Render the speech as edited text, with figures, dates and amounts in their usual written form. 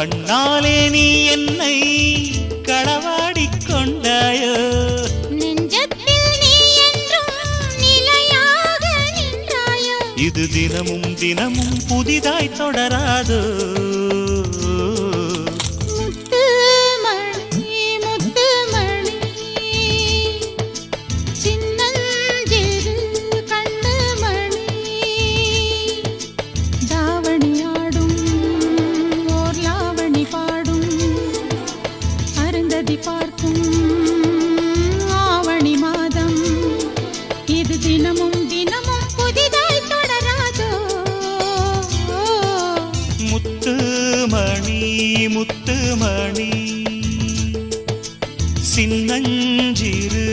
கண்ணாலே நீ என்னை களவாடிக் கொண்டாயோ நெஞ்சத்தில் நீ என்றும் நிலையாக நின்றாயோ இது தினமும் தினமும் புதிதாய் தொடராதோ பார்க்கும் ஆவணி மாதம் இது தினமும் தினமும் புதிதாய் தொடராதோ முத்துமணி முத்துமணி சின்னஞ்சிறு